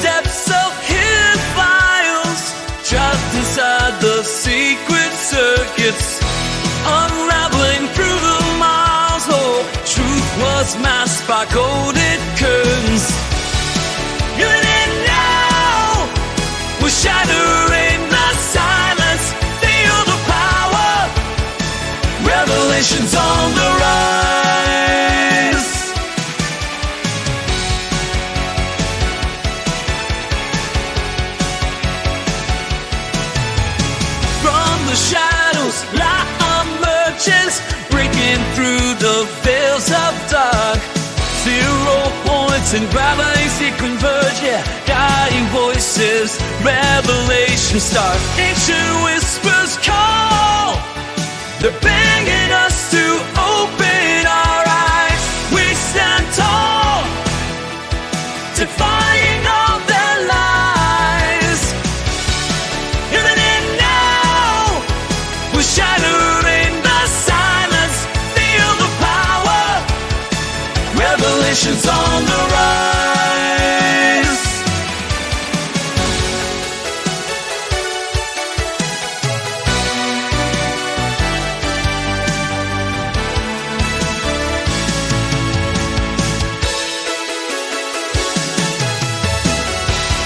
depths of hidden files, trapped inside the secret circuits, unraveling through the miles. Oh, truth was masked by golden curtains. You didn't know, we're shattering the silence. Feel the power, revelations on the rise. From the shadows, light emerges, breaking through the veils of dark. 0 points and gravity converge, yeah. Guiding voices, revelation start. Ancient whispers call, they're begging us to open our eyes. We stand tall, defying all their lies. Even in now, we're shattering the silence. Feel the power, revelations on the rise.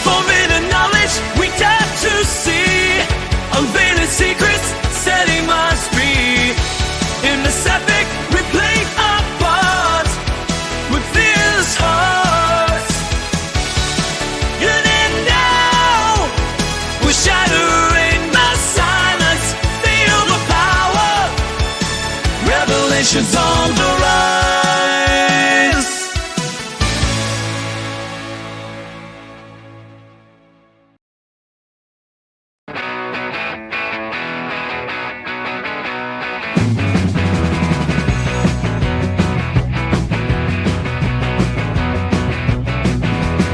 Forbidden knowledge we dare to see, unveiling secrets, setting minds free. In this epic we play our part with fearless hearts. You didn't know, we're shattering the silence. Feel the power, revelations on the rise.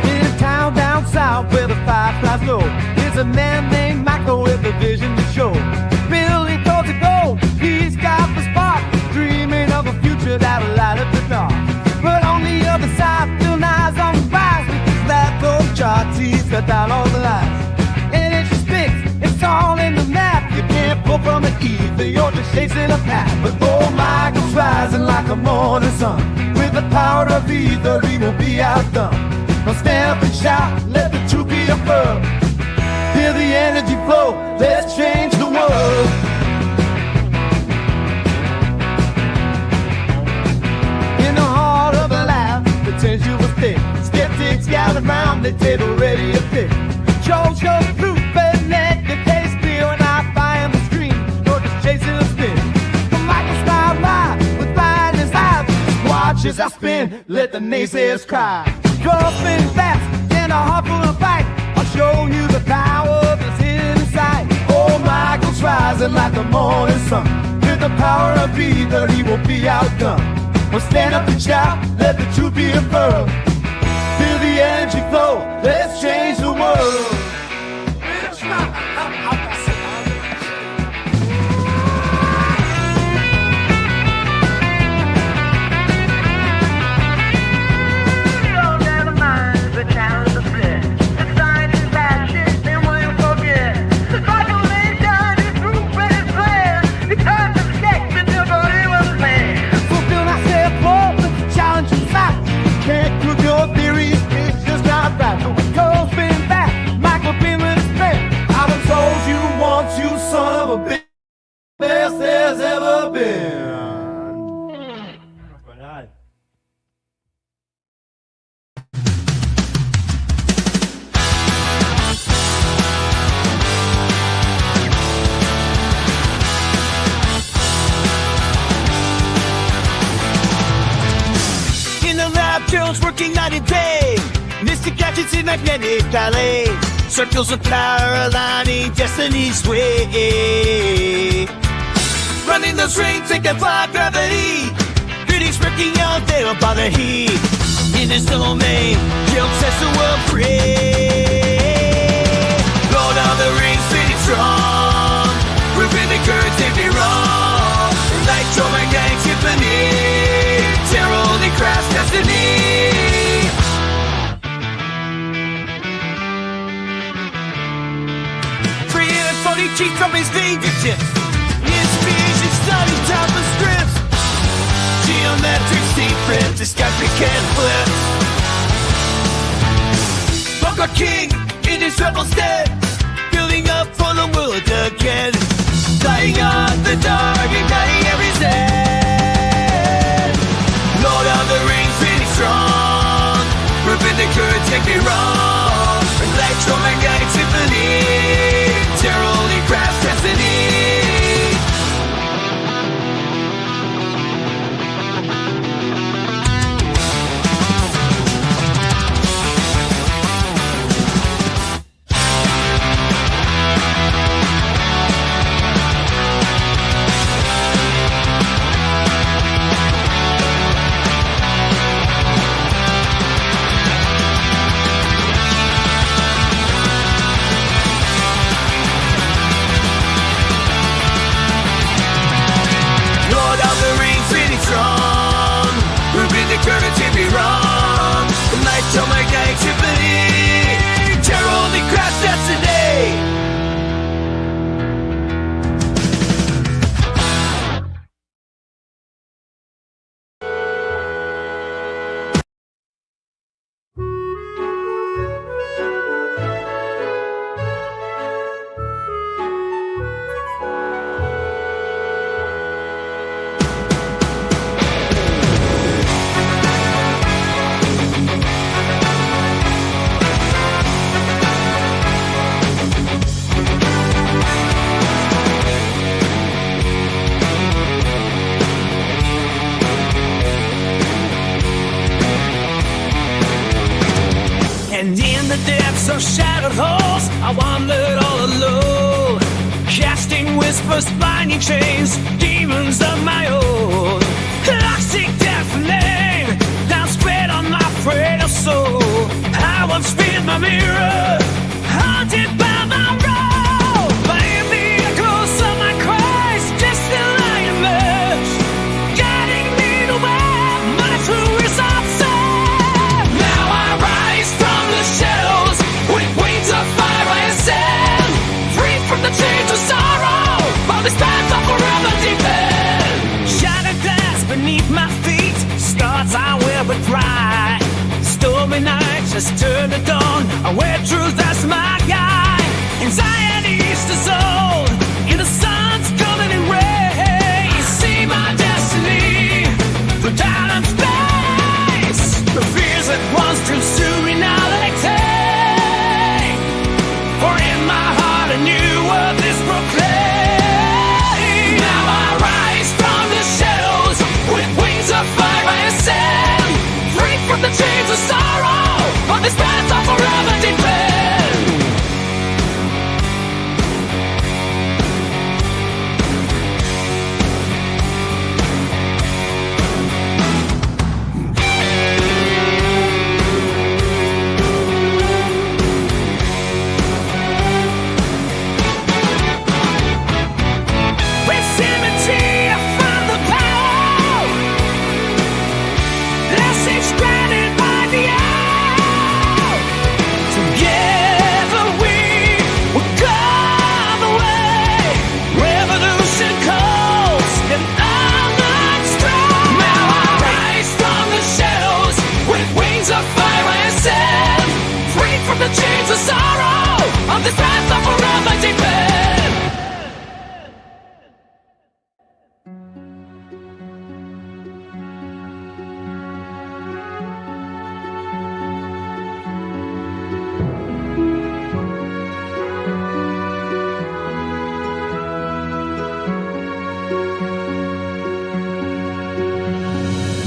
In a town down south where the fireflies glow, there's a man named Michael with a vision to show. Building towards the goal, he's got the spark, dreaming of a future that'll light up the dark. But on the other side, still lies on the rise. With his laptop charts, he's cut down all the lies. And it just sticks, it's all in the map. You can't pull from the ether, you're just chasing a path. But oh, Michael's rising like a morning sun. With the power of ether, he won't be outdone. Now stand up and shout, let the truth be affirmed. Feel the energy flow, let's change the world. In the heart of the lab, pretends you was thick. Skeptics gather round the table ready to pick. Show proof and let the case clear. And I find the stream, you're just chasing a spin. But Michael smiled by with fire in his eyes. Watch as I spin, let the naysayers cry. Draw spin fast and a heart full of fight. I'll show you the power that's hidden inside. Oh, Michael's rising like the morning sun. With the power of ether, he won't be outdone. Well, stand up and shout, let the truth be affirmed. Feel the energy flow, let's change the world. Can't prove your theory, it's just not right. So it goes spin back, Michael Beam with his pen. I done told you once, you son of a bitch, best there's ever been. Right. Gerald's working night and day. Mystic gadgets in magnetic ballet. Circles of power aligning destiny's way. Running those rings, they defy gravity. Critics working out, they don't bother heat. In his domain, Gerald sets the world free. Lord of the rings, pretty strong. Proving the good to be wrong. Electromagnetic symphony. Gerald and Craft's destiny. Slowly cheats from his fingertips. Inspiration study JavaScript. Geometric secrets, this guy can flip. Bunker King in his rebel stead, building up for the world again. Lighting up the dark, igniting every zen. Lord of the Rings, really strong. Benefactor, take me wrong. Electromagnetic symphony. Gerald and craft destiny. Take me wrong. Electromagnetic symphony. Gerald and craft destiny. And in the depths of shattered halls, I wandered all alone, casting whispers, blinding chains, demons of my own. I seek death name, now spread on my frail soul. I once spin my mirror, haunted by my role. But in the echoes of my cries, just still I emerge, guiding me to where my true results are. Now I rise from the shadows with wings of fire and sand, free from the chains of sorrow, while this path of forever deepen. Shattered glass beneath my feet, scars I wear but dry. Stormy nights just turn to dawn, where truth as my guide. Anxiety is dissolved in the sun's coming in ray. You see my destiny through time and space. The fears that once drew soon now they take. For in my heart a new world is proclaimed. Now I rise from the shadows with wings of fire and sand, free from the chains of sorrow, on this path of forever depend. With symmetry, I found the power. Blessings granted by the hour. Together we will carve the way. Revolution calls and I'm not strong. Now I rise from the shadows with wings of fire and sand, free from the chains of sorrow, on this path of forever depend.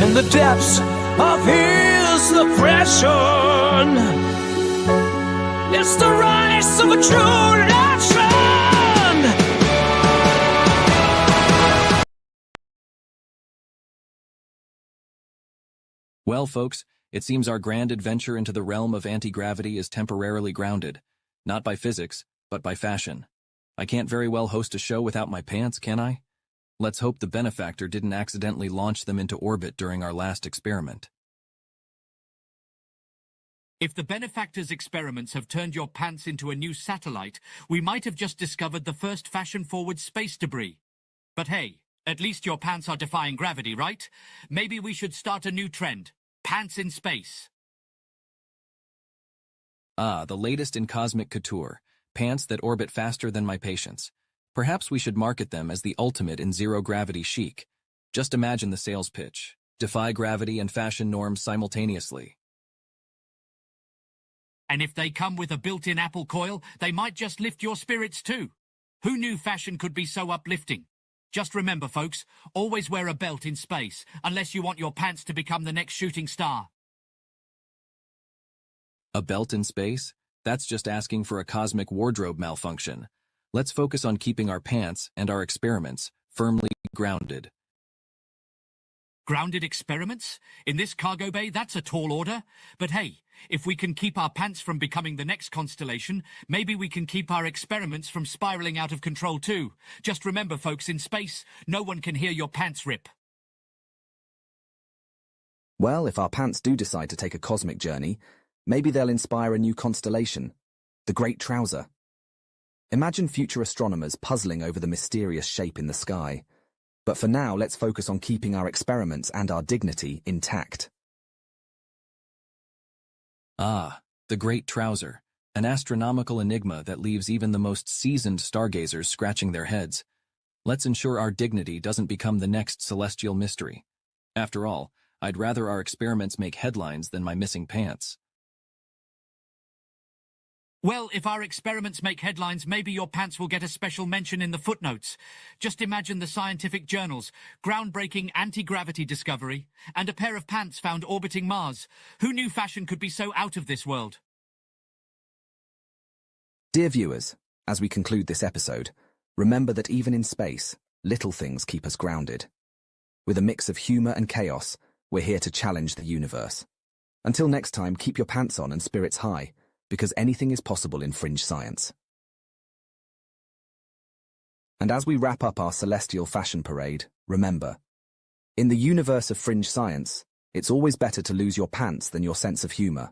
In the depths of his oppression, it's the rise of a true nation. Well, folks, it seems our grand adventure into the realm of anti-gravity is temporarily grounded, not by physics, but by fashion. I can't very well host a show without my pants, can I? Let's hope the Benefactor didn't accidentally launch them into orbit during our last experiment. If the Benefactor's experiments have turned your pants into a new satellite, we might have just discovered the first fashion-forward space debris. But hey, at least your pants are defying gravity, right? Maybe we should start a new trend. Pants in space. Ah, the latest in cosmic couture. Pants that orbit faster than my patience. Perhaps we should market them as the ultimate in zero-gravity chic. Just imagine the sales pitch. Defy gravity and fashion norms simultaneously. And if they come with a built-in Apple coil, they might just lift your spirits too. Who knew fashion could be so uplifting? Just remember, folks, always wear a belt in space, unless you want your pants to become the next shooting star. A belt in space? That's just asking for a cosmic wardrobe malfunction. Let's focus on keeping our pants and our experiments firmly grounded. Grounded experiments? In this cargo bay, that's a tall order. But hey, if we can keep our pants from becoming the next constellation, maybe we can keep our experiments from spiraling out of control too. Just remember, folks, in space, no one can hear your pants rip. Well, if our pants do decide to take a cosmic journey, maybe they'll inspire a new constellation, the Great Trouser. Imagine future astronomers puzzling over the mysterious shape in the sky. But for now, let's focus on keeping our experiments and our dignity intact. Ah, the Great Trouser, an astronomical enigma that leaves even the most seasoned stargazers scratching their heads. Let's ensure our dignity doesn't become the next celestial mystery. After all, I'd rather our experiments make headlines than my missing pants. Well, if our experiments make headlines, maybe your pants will get a special mention in the footnotes. Just imagine the scientific journals, groundbreaking anti-gravity discovery, and a pair of pants found orbiting Mars. Who knew fashion could be so out of this world? Dear viewers, as we conclude this episode, remember that even in space, little things keep us grounded. With a mix of humor and chaos, we're here to challenge the universe. Until next time, keep your pants on and spirits high, because anything is possible in fringe science. And as we wrap up our celestial fashion parade, remember, in the universe of fringe science, it's always better to lose your pants than your sense of humor.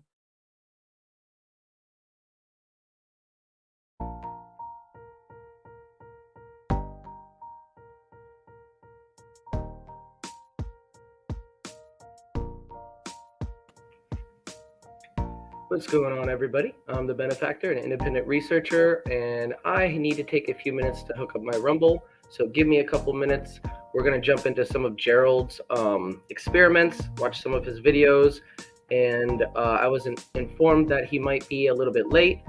What's going on, everybody? I'm the Benefactor, an independent researcher, and I need to take a few minutes to hook up my Rumble. So give me a couple minutes. We're going to jump into some of Gerald's experiments, watch some of his videos, and I was informed that he might be a little bit late.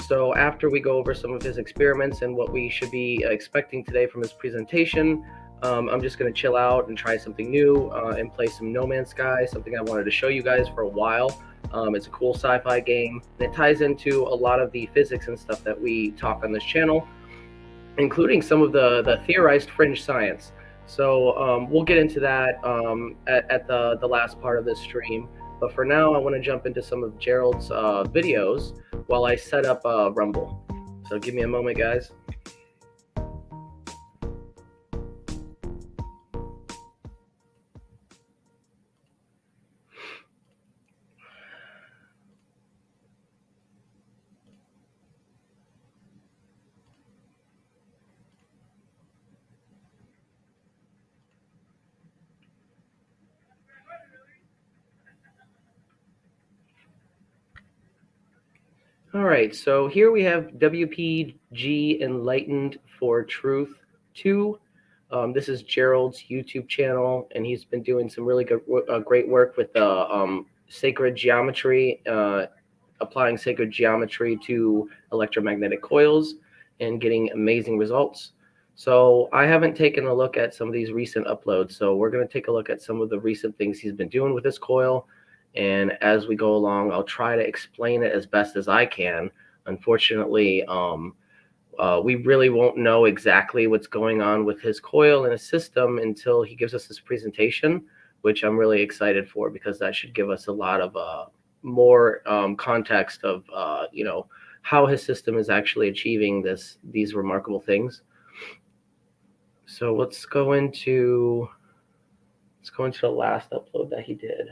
So after we go over some of his experiments and what we should be expecting today from his presentation, I'm just going to chill out and try something new and play some No Man's Sky, something I wanted to show you guys for a while. It's a cool sci-fi game, and it ties into a lot of the physics and stuff that we talk on this channel, including some of the theorized fringe science. So we'll get into that at the last part of this stream. But for now, I want to jump into some of Gerald's videos while I set up Rumble. So give me a moment, guys. All right, so here we have WPG Enlightened for Truth 2. This is Gerald's YouTube channel, and he's been doing some really good, great work with sacred geometry, applying sacred geometry to electromagnetic coils and getting amazing results. So I haven't taken a look at some of these recent uploads, so we're going to take a look at some of the recent things he's been doing with this coil. And as we go along, I'll try to explain it as best as I can. Unfortunately, we really won't know exactly what's going on with his coil and his system until he gives us his presentation, which I'm really excited for, because that should give us a lot of more context of how his system is actually achieving these remarkable things. So let's go into the last upload that he did.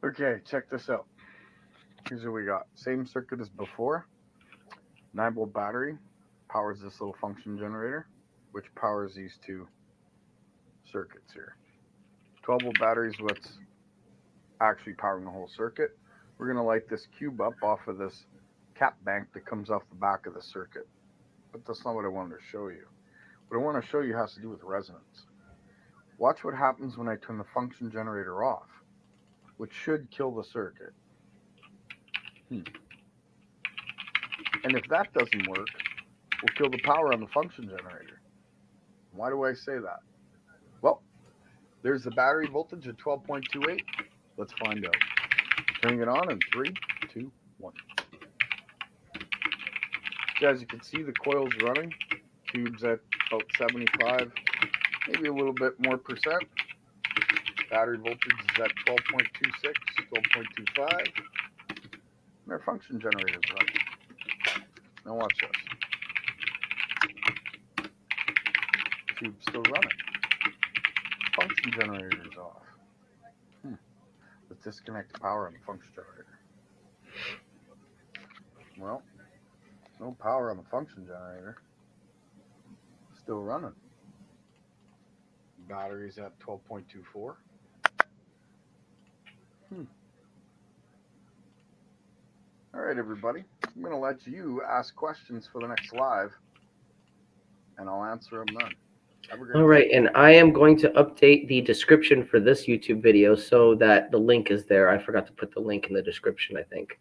Okay, check this out. Here's what we got. Same circuit as before. 9-volt battery powers this little function generator, which powers these two circuits here. 12-volt battery is what's actually powering the whole circuit. We're going to light this cube up off of this cap bank that comes off the back of the circuit. But that's not what I wanted to show you. What I want to show you has to do with resonance. Watch what happens when I turn the function generator off, which should kill the circuit. And if that doesn't work, we'll kill the power on the function generator. Why do I say that? Well, there's the battery voltage at 12.28. Let's find out. Turning it on in 3, 2, 1. So as you can see, the coil's running. Cube's at about 75, maybe a little bit more percent. Battery voltage is at 12.26, 12.25. And our function generator is running. Now watch this. Cube's still running. Function generator is off. Let's disconnect the power on the function generator. Well, no power on the function generator. Still running. Battery's at 12.24. All right, everybody. I'm going to let you ask questions for the next live, and I'll answer them then. All right, and I am going to update the description for this YouTube video so that the link is there. I forgot to put the link in the description, I think.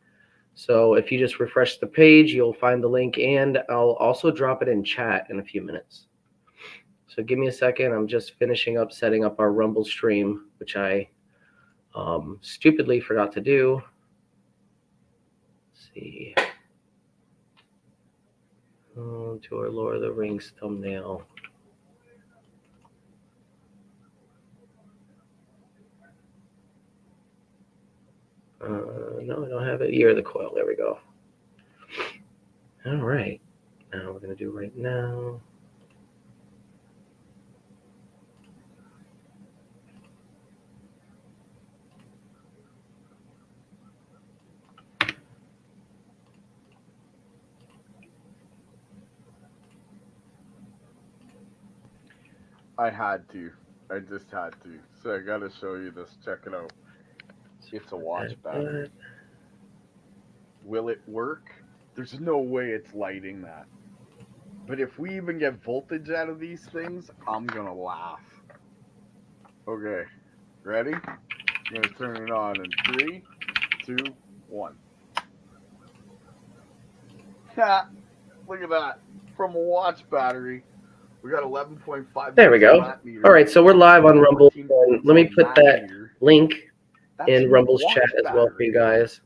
So if you just refresh the page, you'll find the link, and I'll also drop it in chat in a few minutes. So give me a second. I'm just finishing up setting up our Rumble stream, which I stupidly forgot to do. Let's see. To our Lord of the Rings thumbnail. No, I don't have it. Year of the coil. There we go. All right. Now we're going to do right now. I just had to. So I got to show you this. Check it out. It's a watch battery. Will it work? There's no way it's lighting that. But if we even get voltage out of these things, I'm going to laugh. Okay. Ready? I'm going to turn it on in 3, 2, 1. Ha! Look at that. From a watch battery. We got 11.5. There we go. All right, so we're live on Rumble. And let me put that link in Rumble's chat as well for you guys.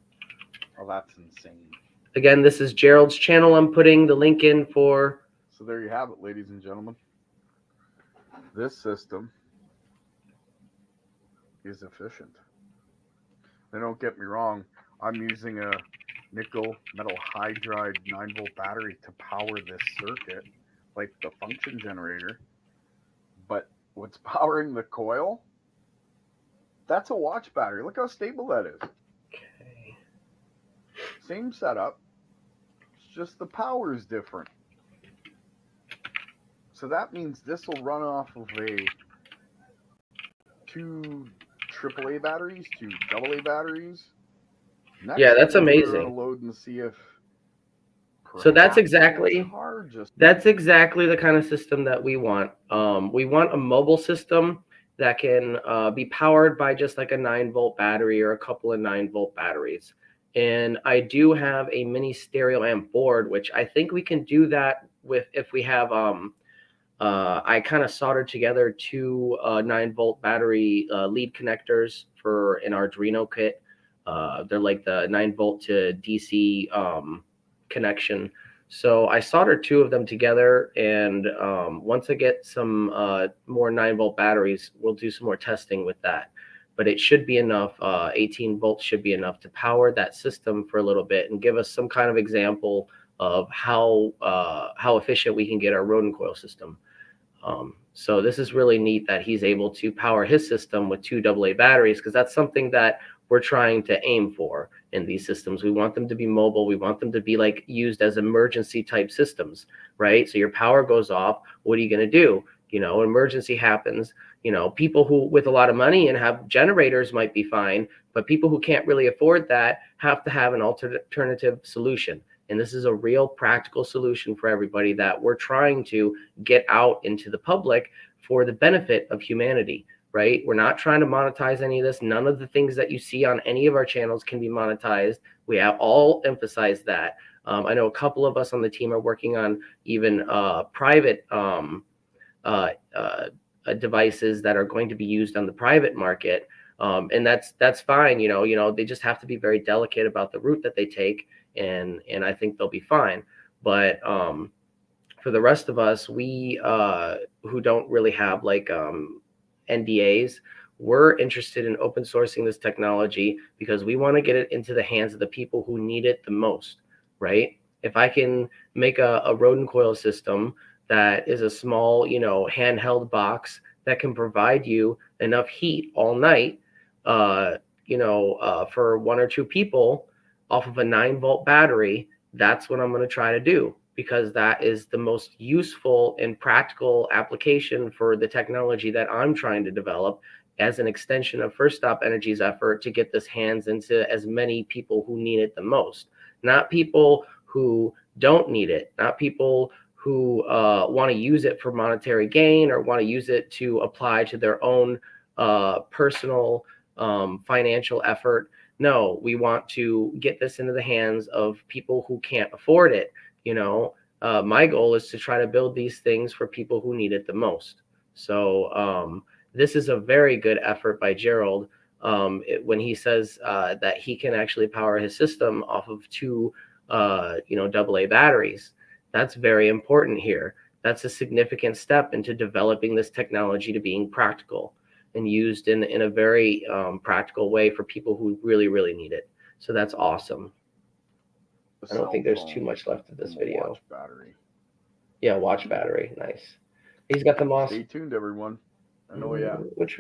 Oh, that's insane. Again, this is Gerald's channel. I'm putting the link in for. So there you have it, ladies and gentlemen. This system is efficient. Now, don't get me wrong. I'm using a nickel metal hydride 9-volt battery to power this circuit, like the function generator. But what's powering the coil? That's a watch battery. Look how stable that is. Okay. Same setup. It's just the power is different. So that means this will run off of two AAA batteries, 2 AA batteries. Next, yeah, that's amazing. We're gonna load and see if. So that's exactly the kind of system that we want. We want a mobile system that can be powered by just like a 9-volt battery or a couple of 9-volt batteries. And I do have a mini stereo amp board, which I think we can do that with if we have. I kind of soldered together 2 9-volt battery lead connectors for an Arduino kit. They're like the 9-volt to DC connection. So I soldered 2 of them together, and once I get some more 9-volt batteries, we'll do some more testing with that. But it should be enough. 18 volts should be enough to power that system for a little bit and give us some kind of example of how efficient we can get our rodent coil system. So this is really neat that he's able to power his system with 2 AA batteries, because that's something that we're trying to aim for in these systems. We want them to be mobile. We want them to be like used as emergency type systems, right? So your power goes off. What are you going to do? You know, emergency happens. You know, people who with a lot of money and have generators might be fine, but people who can't really afford that have to have an alternative solution. And this is a real practical solution for everybody that we're trying to get out into the public for the benefit of humanity, right? We're not trying to monetize any of this. None of the things that you see on any of our channels can be monetized. We have all emphasized that. I know a couple of us on the team are working on even private devices that are going to be used on the private market. And that's fine. You know, they just have to be very delicate about the route that they take. And I think they'll be fine. But for the rest of us, we who don't really have like NDAs, we're interested in open sourcing this technology because we want to get it into the hands of the people who need it the most, right? If I can make a rodent coil system that is a small, you know, handheld box that can provide you enough heat all night, you know, for 1 or 2 people off of a 9-volt battery, that's what I'm going to try to do, because that is the most useful and practical application for the technology that I'm trying to develop as an extension of First Stop Energy's effort to get this hands into as many people who need it the most, not people who don't need it, not people who want to use it for monetary gain or want to use it to apply to their own personal financial effort. No, we want to get this into the hands of people who can't afford it. You know, my goal is to try to build these things for people who need it the most. So this is a very good effort by Gerald when he says that he can actually power his system off of 2, you know, AA batteries. That's very important here. That's a significant step into developing this technology to being practical and used in a very practical way for people who really, really need it. So that's awesome. I don't think there's too much left of this video. Watch battery. Yeah, watch battery. Nice. He's got the moss. Stay tuned, everyone. I know, yeah.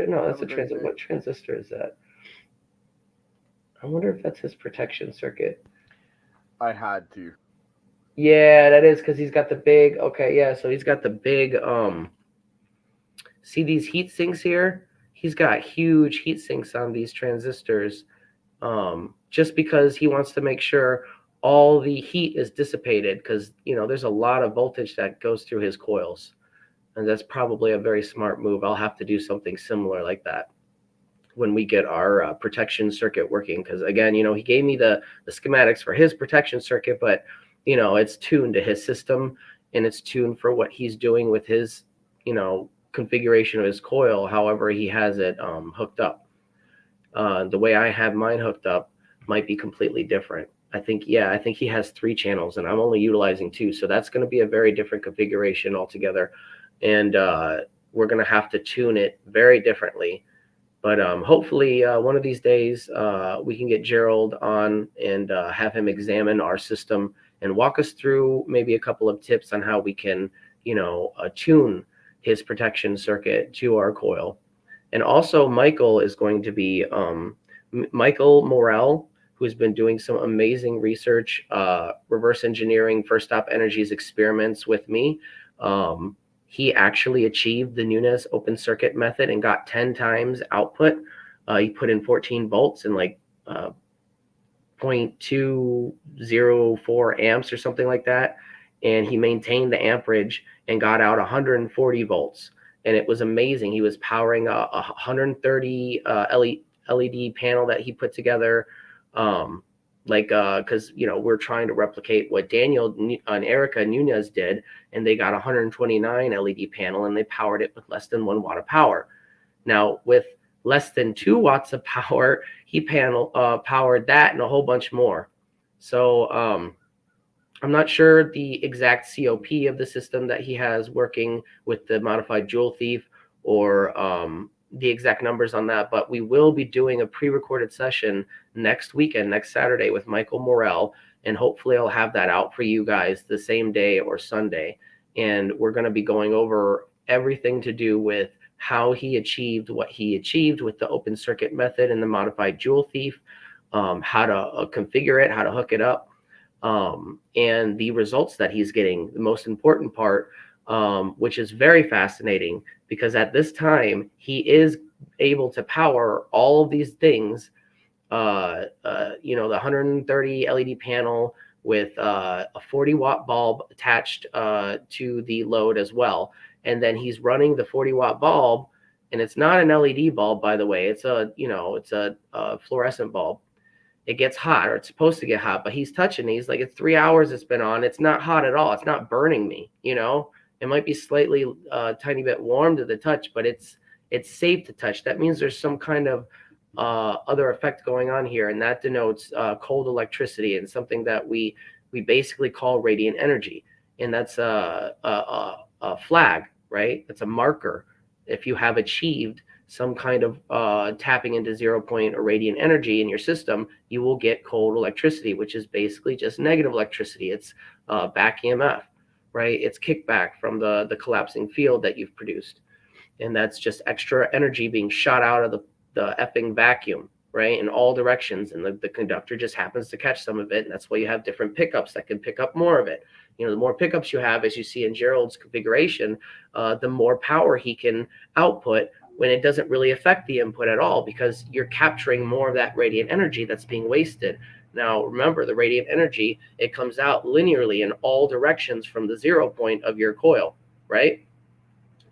No, that's a transistor. What transistor is that? I wonder if that's his protection circuit. I had to. Yeah, that is because he's got the big. Okay, yeah. So he's got the big. See these heat sinks here? He's got huge heat sinks on these transistors, just because he wants to make sure all the heat is dissipated, because, you know, there's a lot of voltage that goes through his coils, and that's probably a very smart move. I'll have to do something similar like that when we get our protection circuit working, because again, you know, he gave me the schematics for his protection circuit, but you know, it's tuned to his system and it's tuned for what he's doing with his, you know, configuration of his coil, however he has it hooked up. The way I have mine hooked up might be completely different. I think he has 3 channels and I'm only utilizing 2. So that's going to be a very different configuration altogether. And we're going to have to tune it very differently. But hopefully one of these days we can get Gerald on and have him examine our system and walk us through maybe a couple of tips on how we can, you know, tune his protection circuit to our coil. And also Michael is going to be, Michael Morell, who's been doing some amazing research, reverse engineering First Stop Energy's experiments with me. He actually achieved the Nunez open circuit method and got 10 times output. He put in 14 volts and like 0.204 amps or something like that. And he maintained the amperage and got out 140 volts. And it was amazing. He was powering a 130 LED panel that he put together. Because, you know, we're trying to replicate what Daniel and Erica Nunez did, and they got 129 LED panel and they powered it with less than 1 watt of power. Now, with less than 2 watts of power, he powered that and a whole bunch more. So I'm not sure the exact COP of the system that he has working with the modified Joule Thief or the exact numbers on that, but we will be doing a pre-recorded session next weekend, next Saturday with Michael Morell, and hopefully I'll have that out for you guys the same day or Sunday. And we're going to be going over everything to do with how he achieved what he achieved with the open circuit method and the modified Joule Thief, how to configure it, how to hook it up, and the results that he's getting. The most important part, which is very fascinating, because at this time he is able to power all of these things. You know, the 130 LED panel with a 40-watt bulb attached to the load as well. And then he's running the 40-watt bulb, and it's not an LED bulb, by the way. It's a, you know, it's a fluorescent bulb. It gets hot, or it's supposed to get hot, but he's touching these like it's 3 hours it's been on. It's not hot at all. It's not burning me, you know. It might be slightly tiny bit warm to the touch, but it's safe to touch. That means there's some kind of other effect going on here, and that denotes cold electricity, and something that we basically call radiant energy. And that's a flag, right? That's a marker. If you have achieved some kind of tapping into 0 point or radiant energy in your system, you will get cold electricity, which is basically just negative electricity. It's back EMF, right? It's kickback from the collapsing field that you've produced. And that's just extra energy being shot out of the effing vacuum, right, in all directions. And the conductor just happens to catch some of it. And that's why you have different pickups that can pick up more of it. You know, the more pickups you have, as you see in Gerald's configuration, the more power he can output, when it doesn't really affect the input at all, because you're capturing more of that radiant energy that's being wasted. Now, remember, the radiant energy, it comes out linearly in all directions from the 0 point of your coil, right?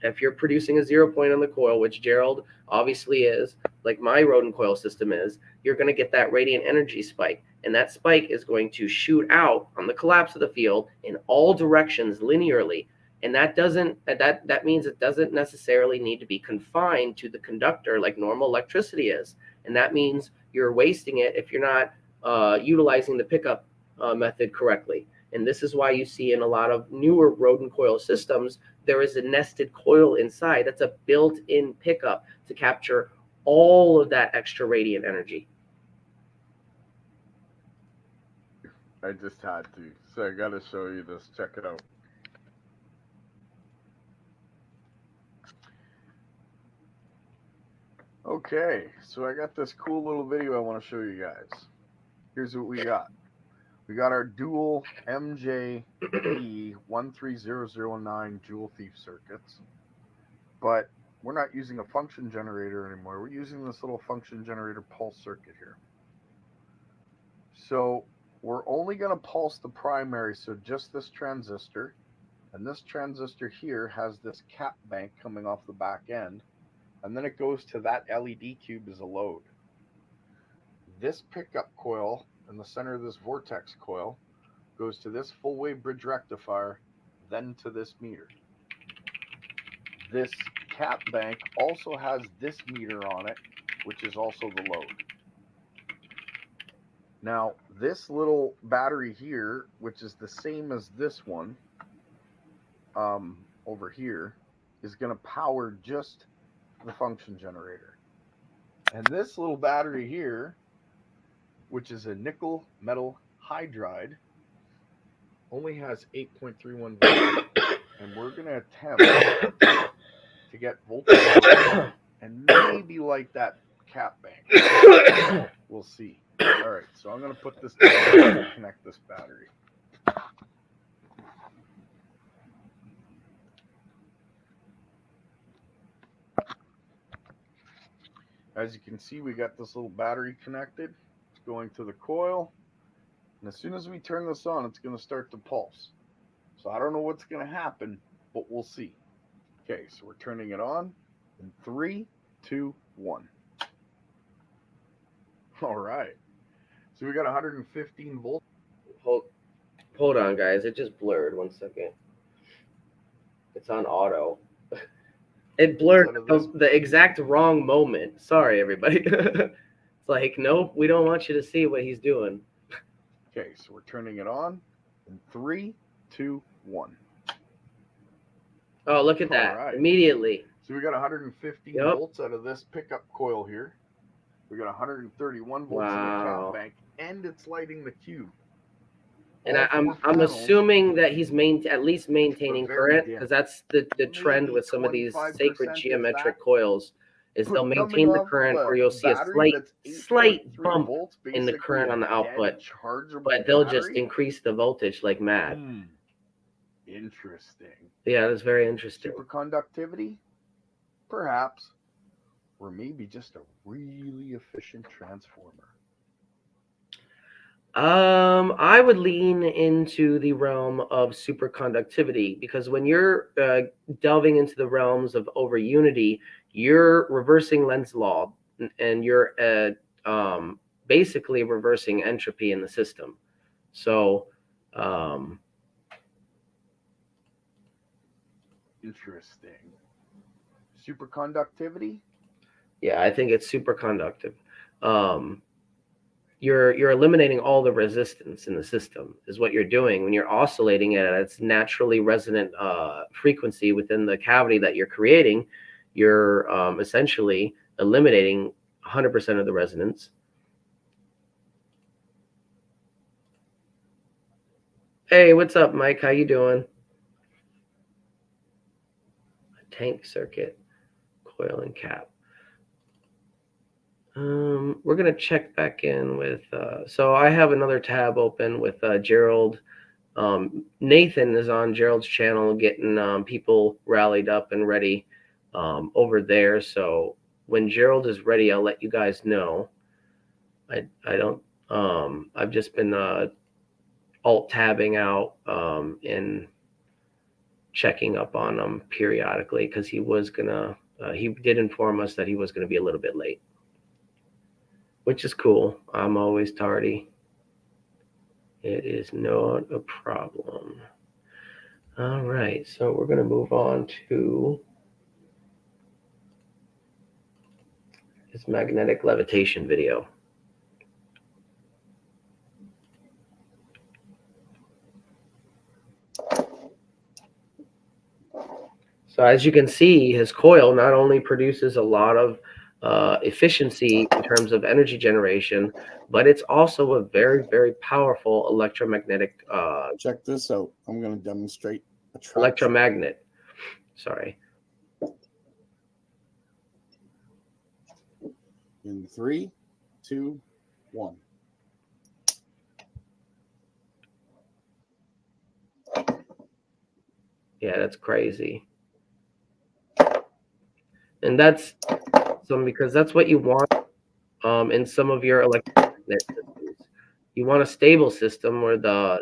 If you're producing a 0 point on the coil, which Gerald obviously is, like my rodent coil system is, you're going to get that radiant energy spike. And that spike is going to shoot out on the collapse of the field in all directions linearly. And that means it doesn't necessarily need to be confined to the conductor like normal electricity is. And that means you're wasting it if you're not utilizing the pickup method correctly. And this is why you see in a lot of newer rodent coil systems, there is a nested coil inside. That's a built-in pickup to capture all of that extra radiant energy. I just had to. So I got to show you this. Check it out. Okay, so I got this cool little video I want to show you guys. Here's what we got. We got our dual MJP13009 Joule Thief circuits, but we're not using a function generator anymore. We're using this little function generator pulse circuit here. So we're only going to pulse the primary, so just this transistor, and this transistor here has this cap bank coming off the back end, and then it goes to that LED cube as a load. This pickup coil in the center of this vortex coil goes to this full wave bridge rectifier, then to this meter. This cap bank also has this meter on it, which is also the load. Now, this little battery here, which is the same as this one over here, is going to power just the function generator. And this little battery here, which is a nickel metal hydride, only has 8.31 volts. And we're going to attempt to get voltage and maybe light that cap bank. We'll see. All right, so I'm going to put this down and connect this battery. As you can see, we got this little battery connected. It's going to the coil. And as soon as we turn this on, it's going to start to pulse. So I don't know what's going to happen, but we'll see. Okay, so we're turning it on in 3, 2, 1. All right. So we got 115 volts. Hold on, guys. It just blurred. 1 second. It's on auto. It blurred the exact wrong moment. Sorry, everybody. It's like, nope, we don't want you to see what he's doing. Okay, so we're turning it on in 3, 2, 1. Oh, look at that. Right. Immediately. So we got 115 volts out of this pickup coil here. We got 131 volts in the cap bank, and it's lighting the cube. And all I'm four panels, assuming that he's at least maintaining but very current, dim. because that's the trend Maybe with some of these 25%, sacred if geometric that. coils, is But they'll coming maintain the off of current, or a you'll see a battery that's slight 8.3 bump volts, in the basically current a on the dead output, chargeable but they'll just battery. increase the voltage like mad. Interesting. Yeah, that's very interesting. Superconductivity? Perhaps. Or maybe just a really efficient transformer. I would lean into the realm of superconductivity, because when you're delving into the realms of over unity, you're reversing Lenz's law, and you're basically reversing entropy in the system. So, Interesting. Superconductivity? yeah, I think it's superconductive. You're eliminating all the resistance in the system, is what you're doing when you're oscillating it at its naturally resonant frequency within the cavity that you're creating. You're essentially eliminating 100% of the resonance. Hey, what's up, Mike? How you doing? Tank circuit, coil and cap. We're gonna check back in with. So I have another tab open with Gerald. Nathan is on Gerald's channel getting people rallied up and ready over there. So when Gerald is ready, I'll let you guys know. I don't. I've just been alt tabbing out and checking up on him periodically, because he was gonna. He did inform us that he was gonna be a little bit late, which is cool. I'm always tardy. It is not a problem. All right, so we're going to move on to this magnetic levitation video. So as you can see, his coil not only produces a lot of efficiency in terms of energy generation, but it's also a very, very powerful electromagnetic Check this out. I'm going to demonstrate a traction. electromagnet. Sorry. In 3, 2, 1. Yeah, that's crazy. And that's because that's what you want in some of your electromagnet systems. You want a stable system where the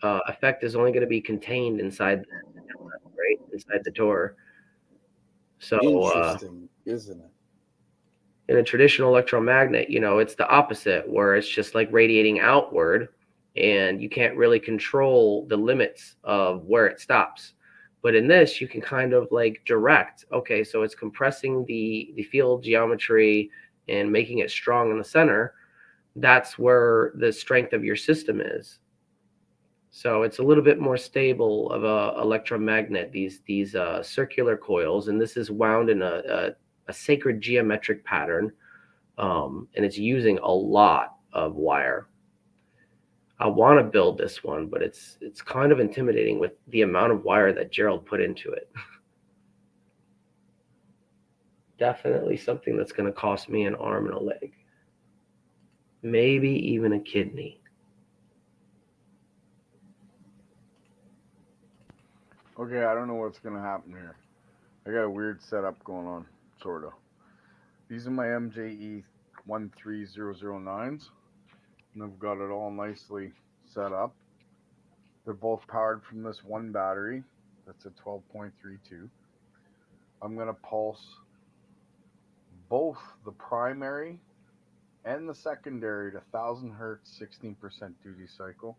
effect is only going to be contained inside the inlet, right inside the door. So Interesting, isn't it? in a traditional electromagnet, it's the opposite, where it's just like radiating outward, and you can't really control the limits of where it stops. But in this, you can kind of like direct. Okay, so it's compressing the field geometry and making it strong in the center. That's where the strength of your system is. So it's a little bit more stable of a electromagnet. These circular coils, and this is wound in a sacred geometric pattern, and it's using a lot of wire. I want to build this one, but it's kind of intimidating with the amount of wire that Gerald put into it. Definitely something that's going to cost me an arm and a leg, maybe even a kidney. Okay, I don't know what's going to happen here. I got a weird setup going on, sort of. These are my MJE 13009s, and I've got it all nicely set up. They're both powered from this one battery. That's a 12.32. I'm going to pulse both the primary and the secondary to 1000 hertz, 16% duty cycle.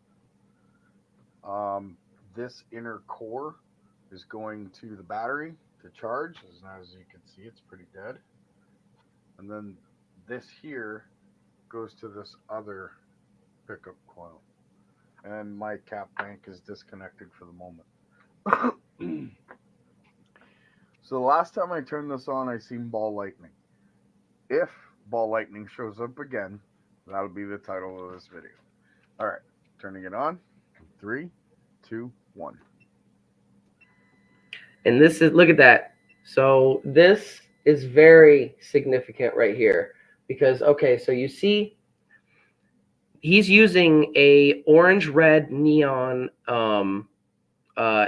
This inner core is going to the battery to charge. As you can see, it's pretty dead. And then this here goes to this other pickup coil. And my cap bank is disconnected for the moment. So the last time I turned this on, I seen ball lightning. If ball lightning shows up again, that'll be the title of this video. All right, turning it on. 3, 2, 1. And this is, look at that. So this is very significant right here because, okay, so you see he's using a orange-red neon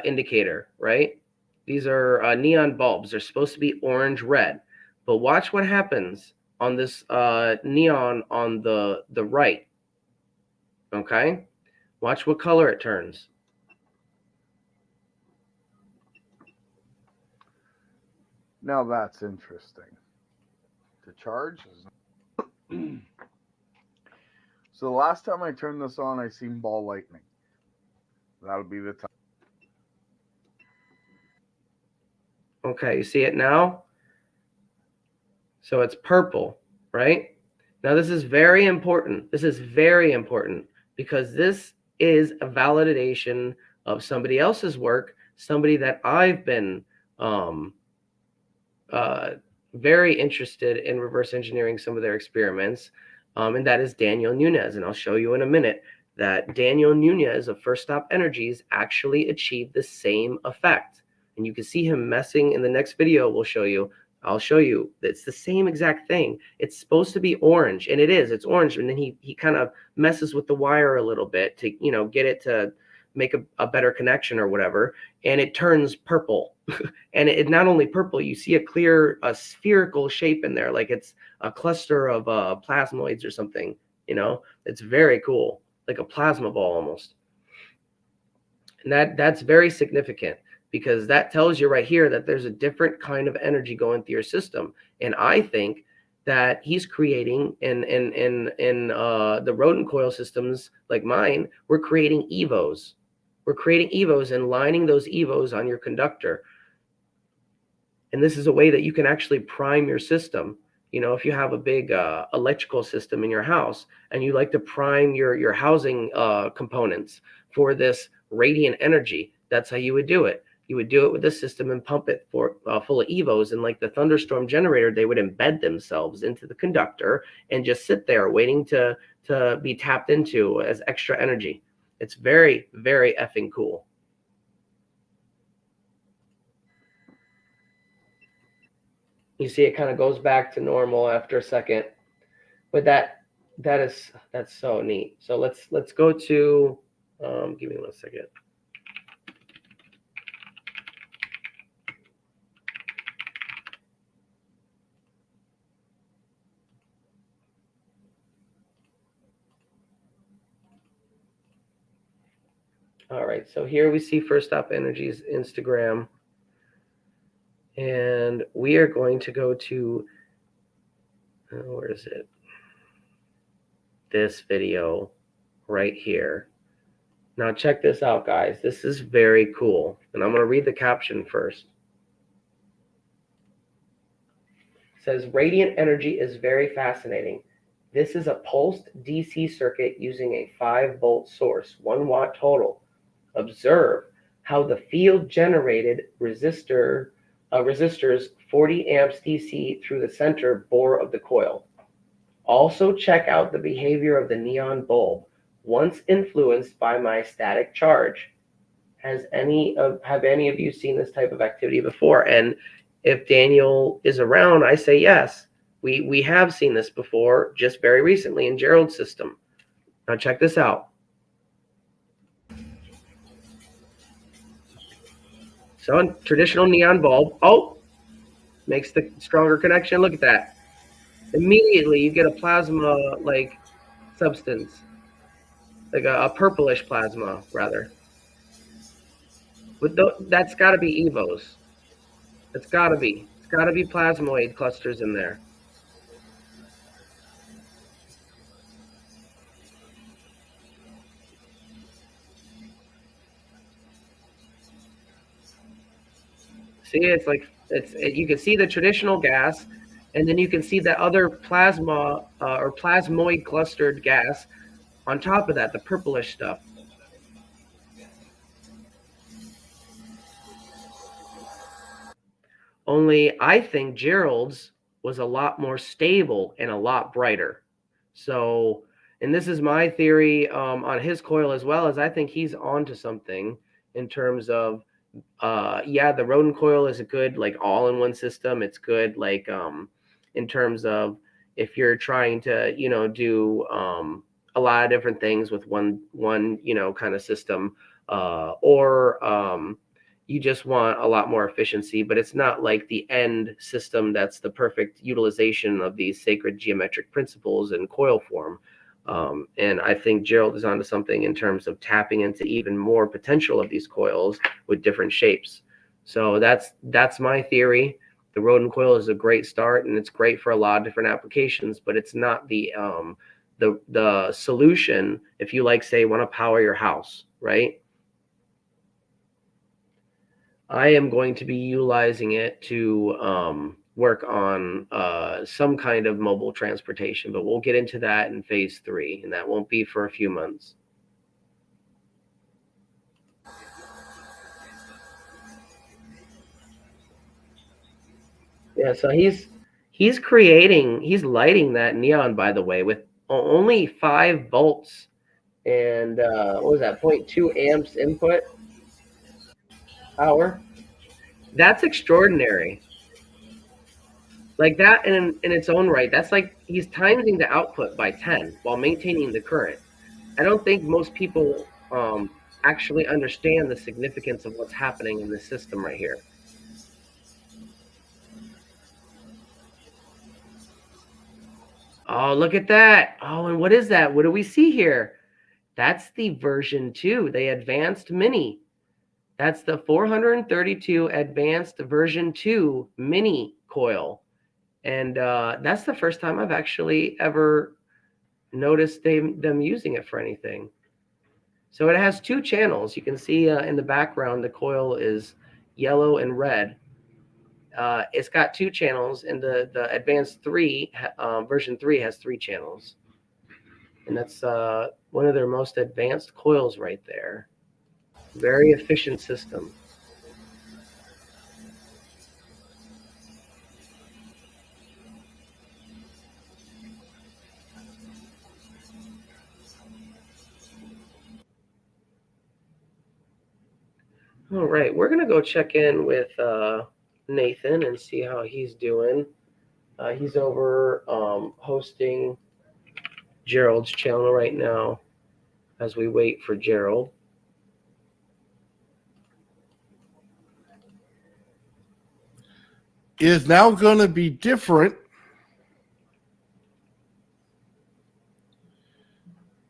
indicator, right? These are neon bulbs. They're supposed to be orange-red. But watch what happens on this neon on the right, okay? Watch what color it turns. Now that's interesting. To charge is... So the last time I turned this on, I seen ball lightning. That'll be the time. Okay, you see it now? So it's purple, right? Now this is very important. This is very important because this is a validation of somebody else's work, somebody that I've been very interested in reverse engineering some of their experiments, and that is Daniel Nunez. And I'll show you in a minute that Daniel Nunez of First Stop Energies actually achieved the same effect. And you can see him messing in the next video. I'll show you it's the same exact thing. It's supposed to be orange, and it is. It's orange, and then he kind of messes with the wire a little bit to, you know, get it to make a better connection or whatever, and it turns purple. And it not only purple, you see a spherical shape in there, like it's a cluster of plasmoids or something. You know, it's very cool, like a plasma ball almost. And that's very significant, because that tells you right here that there's a different kind of energy going through your system. And I think that he's creating in the rodent coil systems like mine, we're creating EVOs. We're creating EVOs and lining those EVOs on your conductor. And this is a way that you can actually prime your system. You know, if you have a big electrical system in your house and you like to prime your housing components for this radiant energy, that's how you would do it. You would do it with the system and pump it full of EVOs. And like the thunderstorm generator, they would embed themselves into the conductor and just sit there waiting to be tapped into as extra energy. It's very, very effing cool. You see it kind of goes back to normal after a second. But that's so neat. So let's go to, give me 1 second. All right, so here we see First Stop Energy's Instagram. And we are going to go to, where is it? This video right here. Now check this out, guys. This is very cool. And I'm going to read the caption first. It says, radiant energy is very fascinating. This is a pulsed DC circuit using a 5-volt source, 1 watt total. Observe how the field generated resistors 40 amps DC through the center bore of the coil. Also check out the behavior of the neon bulb, once influenced by my static charge. Have any of you seen this type of activity before? And if Daniel is around, I say yes. We have seen this before, just very recently in Gerald's system. Now check this out. So traditional neon bulb, makes the stronger connection. Look at that. Immediately you get a plasma like substance, like a purplish plasma rather. That's got to be EVOs. It's got to be plasmoid clusters in there. See, you can see the traditional gas, and then you can see the other plasma or plasmoid clustered gas on top of that, the purplish stuff. Only I think Gerald's was a lot more stable and a lot brighter. So And this is my theory on his coil as well, as I think he's onto something in terms of, yeah, the rodent coil is a good like all-in-one system. It's good like in terms of if you're trying to do a lot of different things with one kind of system, or you just want a lot more efficiency, but it's not like the end system that's the perfect utilization of these sacred geometric principles in coil form. And I think Gerald is onto something in terms of tapping into even more potential of these coils with different shapes. So that's my theory. The rodent coil is a great start, and it's great for a lot of different applications, but it's not the solution if you like, say, want to power your house, right? I am going to be utilizing it to work on some kind of mobile transportation, but we'll get into that in phase 3, and that won't be for a few months. Yeah, so he's lighting that neon, by the way, with only 5 volts and what was that, 0.2 amps input power. That's extraordinary. Like that in its own right, that's like he's timing the output by 10 while maintaining the current. I don't think most people actually understand the significance of what's happening in this system right here. Oh, look at that. Oh, and what is that? What do we see here? That's the version 2, the advanced mini. That's the 432 advanced version 2 mini coil. And that's the first time I've actually ever noticed them using it for anything. So it has 2 channels. You can see in the background, the coil is yellow and red. It's got 2 channels, and the advanced 3 version 3 has 3 channels. And that's one of their most advanced coils right there. Very efficient system. All right, we're going to go check in with Nathan and see how he's doing. He's over hosting Gerald's channel right now as we wait for Gerald. Is now going to be different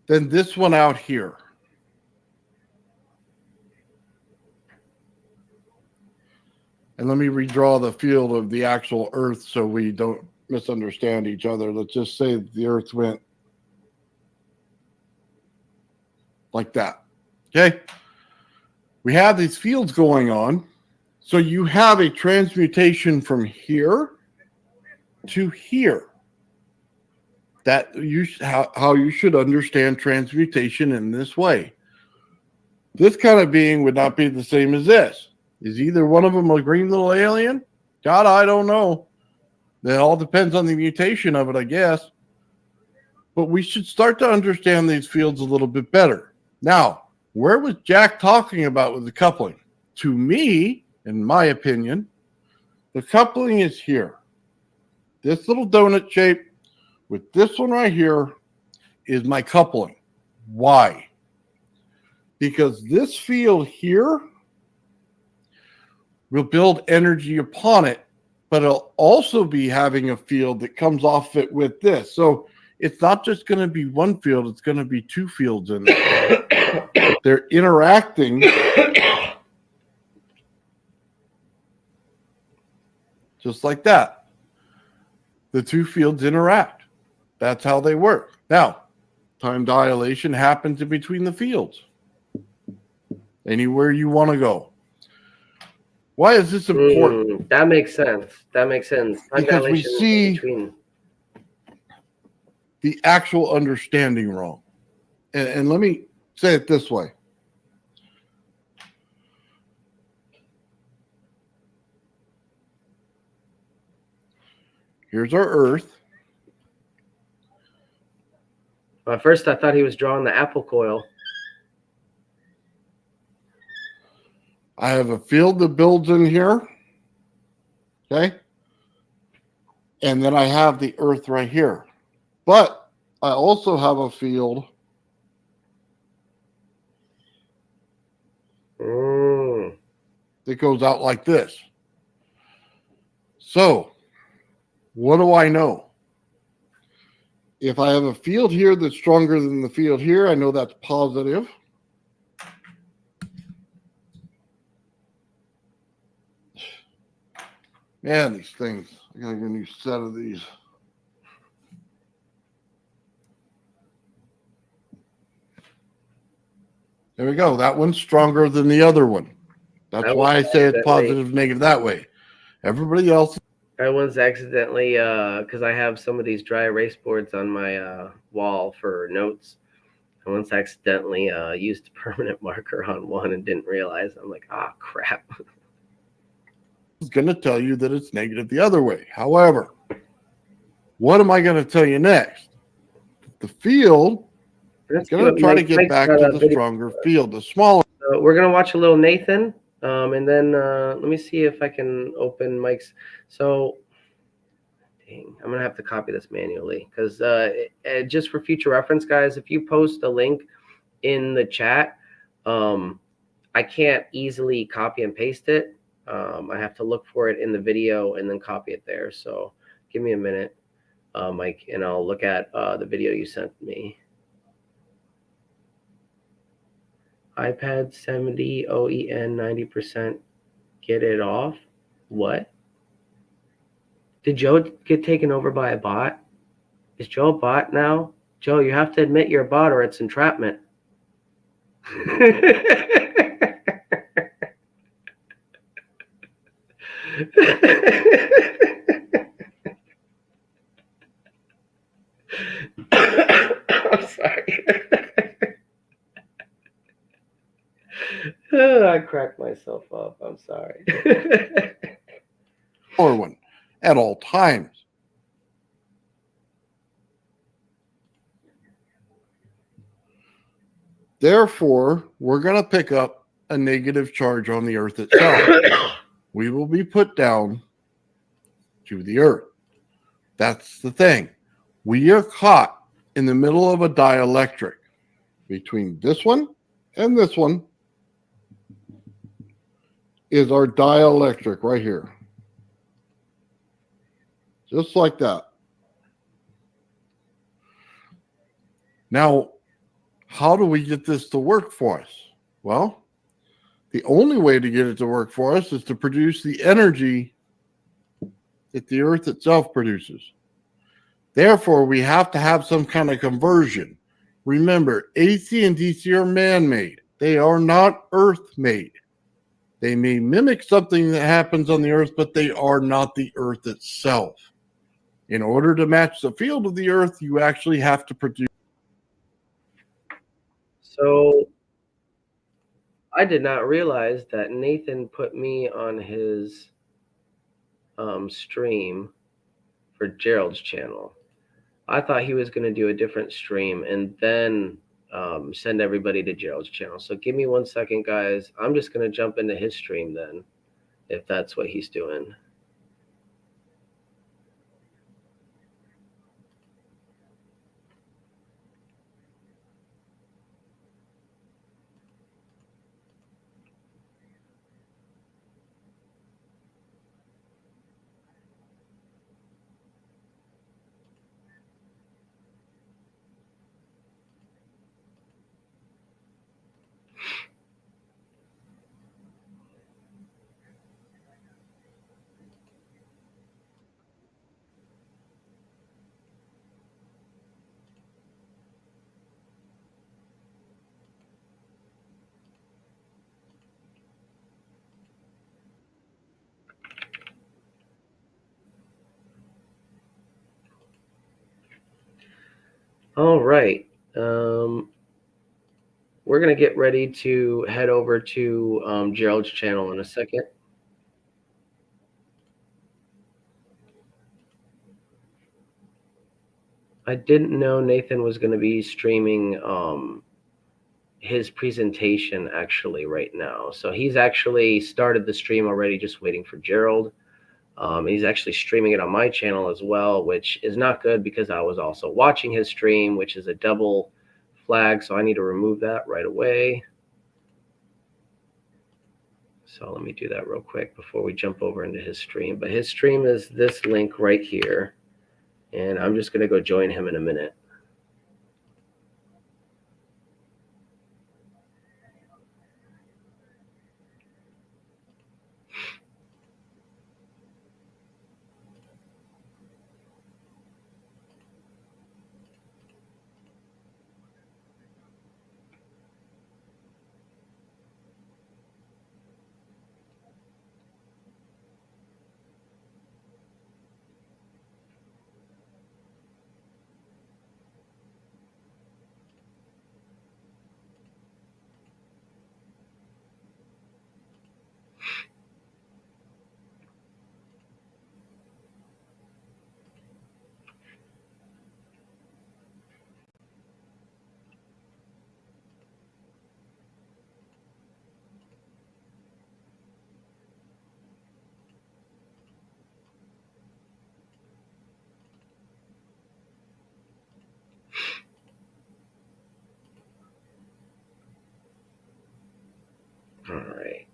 than this one out here. And let me redraw the field of the actual Earth so we don't misunderstand each other. Let's just say the Earth went like that. Okay? We have these fields going on. So you have a transmutation from here to here. That how you should understand transmutation in this way. This kind of being would not be the same as this. Is either one of them a green little alien? God, I don't know. That all depends on the mutation of it, I guess. But we should start to understand these fields a little bit better. Now, where was Jack talking about with the coupling? To me, in my opinion, the coupling is here. This little donut shape with this one right here is my coupling. Why? Because this field here will build energy upon it, but it'll also be having a field that comes off it with this. So it's not just going to be one field, it's going to be 2 fields in there. They're interacting just like that. The 2 fields interact. That's how they work. Now, time dilation happens in between the fields. Anywhere you want to go. Why is this important? That makes sense. Time because we see the actual understanding wrong. And let me say it this way. Here's our Earth. At first, I thought he was drawing the apple coil. I have a field that builds in here. Okay. And then I have the Earth right here. But I also have a field that goes out like this. So, what do I know? If I have a field here that's stronger than the field here, I know that's positive. Man, these things. I gotta get a new set of these. There we go. That one's stronger than the other one. That's why I say it's positive, negative that way. Everybody else. I once accidentally, because I have some of these dry erase boards on my wall for notes. I once accidentally used a permanent marker on one and didn't realize. I'm like, ah, crap. Is going to tell you that it's negative the other way. However, what am I going to tell you next? The field is going to try to get back to the stronger field, the smaller. So we're going to watch a little Nathan, and then let me see if I can open Mike's. So, dang, I'm going to have to copy this manually because just for future reference, guys, if you post a link in the chat, I can't easily copy and paste it. I have to look for it in the video and then copy it there. So give me a minute, Mike, and I'll look at the video you sent me. iPad 70 OEN 90%. Get it off. What? Did Joe get taken over by a bot? Is Joe a bot now? Joe, you have to admit you're a bot or it's entrapment. I'm sorry. I cracked myself up. I'm sorry. Or one at all times. Therefore, we're going to pick up a negative charge on the Earth itself. We will be put down to the Earth. That's the thing. We are caught in the middle of a dielectric between this one and this one is our dielectric right here. Just like that. Now, how do we get this to work for us? Well, the only way to get it to work for us is to produce the energy that the Earth itself produces. Therefore, we have to have some kind of conversion. Remember, AC and DC are man-made. They are not Earth-made. They may mimic something that happens on the Earth, but they are not the Earth itself. In order to match the field of the Earth, you actually have to produce. So I did not realize that Nathan put me on his stream for Gerald's channel. I thought he was going to do a different stream and then send everybody to Gerald's channel. So give me 1 second, guys. I'm just going to jump into his stream then, if that's what he's doing. All right. We're going to get ready to head over to Gerald's channel in a second. I didn't know Nathan was going to be streaming his presentation actually right now. So he's actually started the stream already, just waiting for Gerald. He's actually streaming it on my channel as well, which is not good because I was also watching his stream, which is a double flag. So I need to remove that right away. So let me do that real quick before we jump over into his stream. But his stream is this link right here. And I'm just going to go join him in a minute. All right.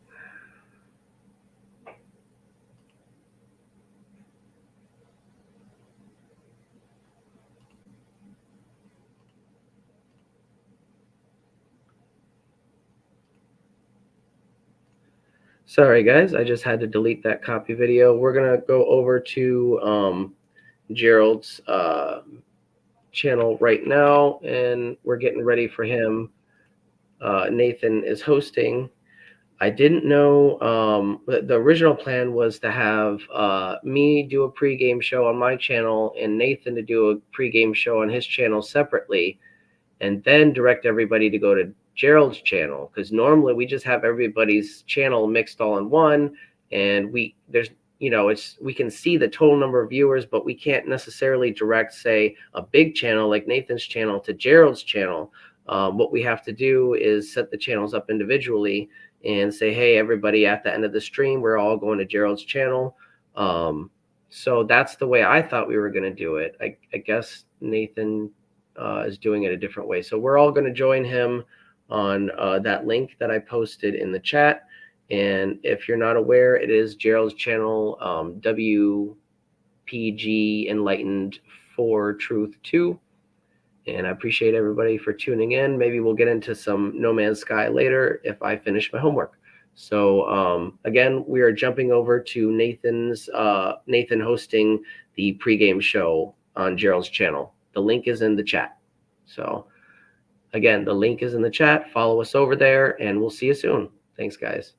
Sorry, guys. I just had to delete that copy video. We're going to go over to Gerald's channel right now, and we're getting ready for him. Nathan is hosting. I didn't know the original plan was to have me do a pregame show on my channel and Nathan to do a pregame show on his channel separately, and then direct everybody to go to Gerald's channel, because normally we just have everybody's channel mixed all in one, and we can see the total number of viewers, but we can't necessarily direct, say, a big channel like Nathan's channel to Gerald's channel. What we have to do is set the channels up individually and say, hey, everybody, at the end of the stream, we're all going to Gerald's channel. So that's the way I thought we were going to do it. I guess Nathan is doing it a different way. So we're all going to join him on that link that I posted in the chat. And if you're not aware, it is Gerald's channel, WPG Enlightened for Truth 2. And I appreciate everybody for tuning in. Maybe we'll get into some No Man's Sky later if I finish my homework. So again, we are jumping over to Nathan hosting the pregame show on Gerald's channel. The link is in the chat. So again, the link is in the chat. Follow us over there, and we'll see you soon. Thanks, guys.